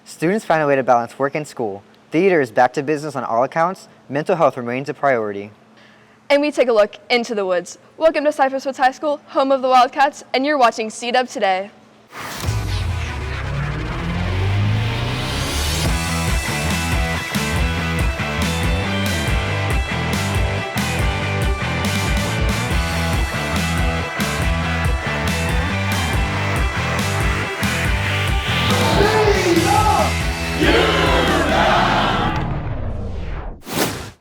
Students find a way to balance work and school. Theater is back to business on all accounts. Mental health remains a priority. And we take a look into the woods. Welcome to Cypress High School, home of the Wildcats, and you're watching CDub Today.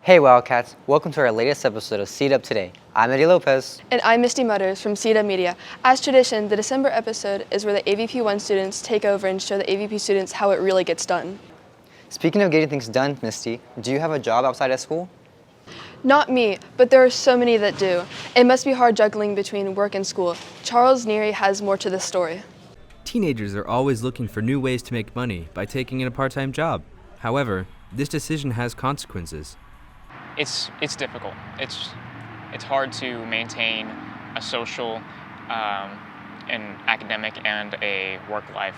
Hey Wildcats, welcome to our latest episode of CDub Today. I'm Eddie Lopez. And I'm Misty Mutters from CDub Media. As tradition, the December episode is where the AVP1 students take over and show the AVP students how it really gets done. Speaking of getting things done, Misty, do you have a job outside of school? Not me, but there are so many that do. It must be hard juggling between work and school. Charles Neary has more to this story. Teenagers are always looking for new ways to make money by taking in a part-time job. However, this decision has consequences. It's difficult. It's hard to maintain a social, an academic, and a work life,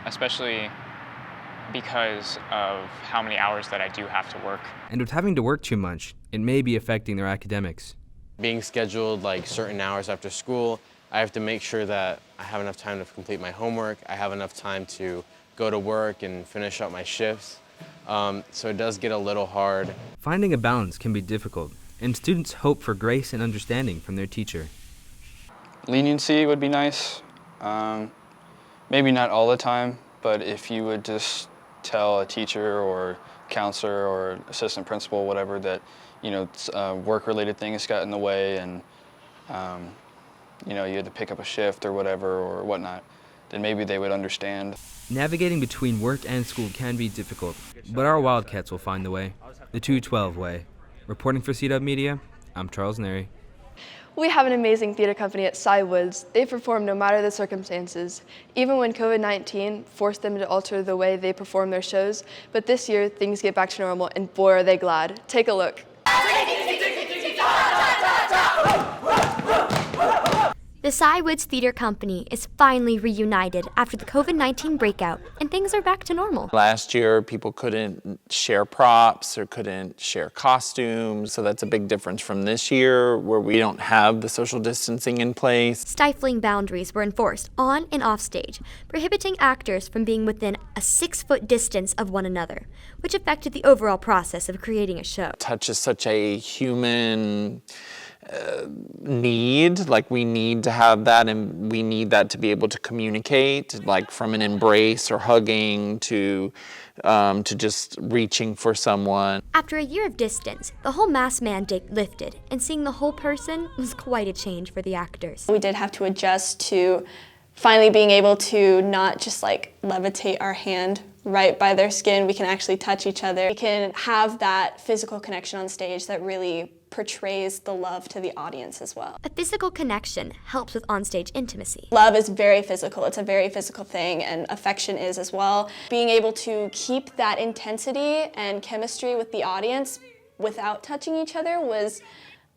especially because of how many hours that I do have to work. And with having to work too much, it may be affecting their academics. Being scheduled like certain hours after school, I have to make sure that I have enough time to complete my homework, I have enough time to go to work and finish up my shifts. So it does get a little hard. Finding a balance can be difficult, and students hope for grace and understanding from their teacher. Leniency would be nice. Maybe not all the time, but if you would just tell a teacher or counselor or assistant principal, whatever, that work-related things got in the way and you had to pick up a shift or whatever or whatnot, then maybe they would understand. Navigating between work and school can be difficult, but our Wildcats will find the way. The 212 way. Reporting for CDub Media, I'm Charles Neary. We have an amazing theater company at Cy Woods. They perform no matter the circumstances, even when COVID-19 forced them to alter the way they perform their shows. But this year, things get back to normal, and boy, are they glad. Take a look. The Cy Woods Theater Company is finally reunited after the COVID-19 breakout, and things are back to normal. Last year, people couldn't share props or couldn't share costumes, so that's a big difference from this year, where we don't have the social distancing in place. Stifling boundaries were enforced on and off stage, prohibiting actors from being within a 6-foot distance of one another, which affected the overall process of creating a show. Touch is such a human need, like we need to have that, and we need that to be able to communicate, like from an embrace or hugging to just reaching for someone. After a year of distance, the whole mask mandate lifted, and seeing the whole person was quite a change for the actors. We did have to adjust to finally being able to not just like levitate our hand right by their skin. We can actually touch each other. We can have that physical connection on stage that really portrays the love to the audience as well. A physical connection helps with onstage intimacy. Love is very physical. It's a very physical thing, and affection is as well. Being able to keep that intensity and chemistry with the audience without touching each other was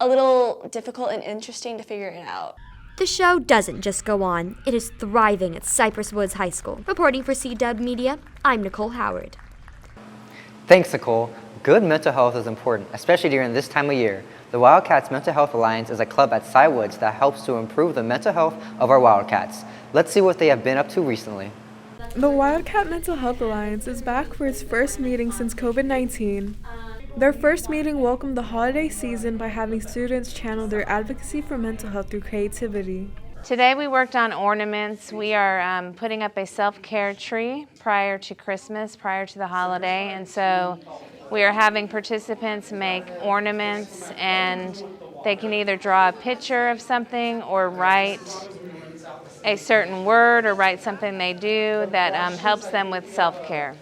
a little difficult and interesting to figure it out. The show doesn't just go on, it is thriving at Cypress Woods High School. Reporting for CDub Media, I'm Nicole Howard. Thanks, Nicole. Good mental health is important, especially during this time of year. The Wildcats Mental Health Alliance is a club at Cy Woods that helps to improve the mental health of our Wildcats. Let's see what they have been up to recently. The Wildcat Mental Health Alliance is back for its first meeting since COVID-19. Their first meeting welcomed the holiday season by having students channel their advocacy for mental health through creativity. Today we worked on ornaments. We are putting up a self-care tree prior to Christmas, prior to the holiday, and so we are having participants make ornaments, and they can either draw a picture of something or write a certain word or write something they do that helps them with self-care.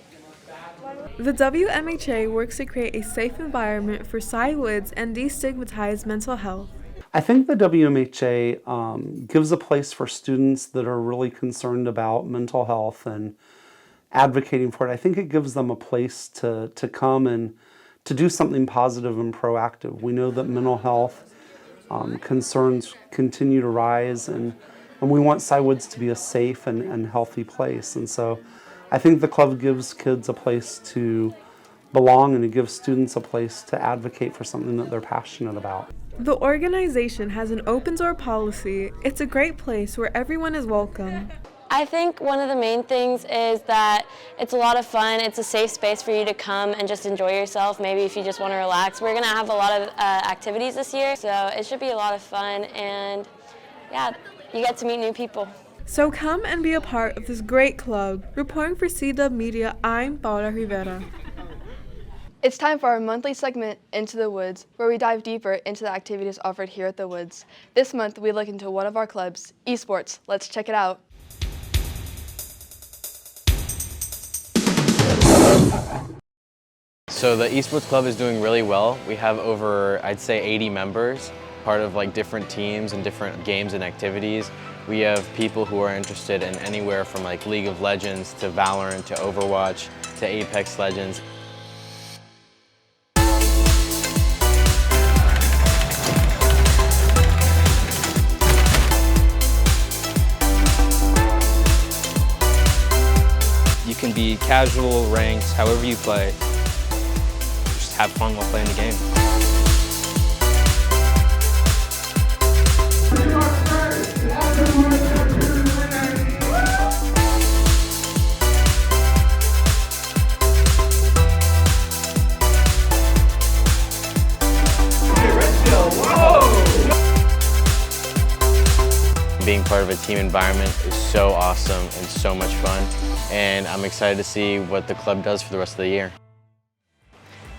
The WMHA works to create a safe environment for Cy Woods and destigmatize mental health. I think the WMHA gives a place for students that are really concerned about mental health and advocating for it. I think it gives them a place to come and to do something positive and proactive. We know that mental health concerns continue to rise, and we want Cy Woods to be a safe and healthy place. And so I think the club gives kids a place to belong, and it gives students a place to advocate for something that they're passionate about. The organization has an open door policy. It's a great place where everyone is welcome. I think one of the main things is that it's a lot of fun. It's a safe space for you to come and just enjoy yourself. Maybe if you just want to relax. We're going to have a lot of activities this year, so it should be a lot of fun, and yeah, you get to meet new people. So come and be a part of this great club. Reporting for CDub Media, I'm Paula Rivera. It's time for our monthly segment, Into the Woods, where we dive deeper into the activities offered here at the Woods. This month, we look into one of our clubs, esports. Let's check it out. So the esports club is doing really well. We have over, I'd say, 80 members, part of like different teams and different games and activities. We have people who are interested in anywhere from like League of Legends to Valorant to Overwatch to Apex Legends. You can be casual, ranked, however you play. Just have fun while playing the game. Being part of a team environment is so awesome and so much fun, and I'm excited to see what the club does for the rest of the year.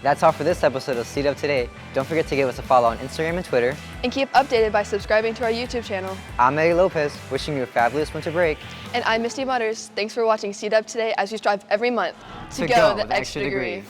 That's all for this episode of CDub Today. Don't forget to give us a follow on Instagram and Twitter. And keep updated by subscribing to our YouTube channel. I'm Eddie Lopez, wishing you a fabulous winter break. And I'm Misty Butters. Thanks for watching CDub Today as we strive every month to go the extra degree.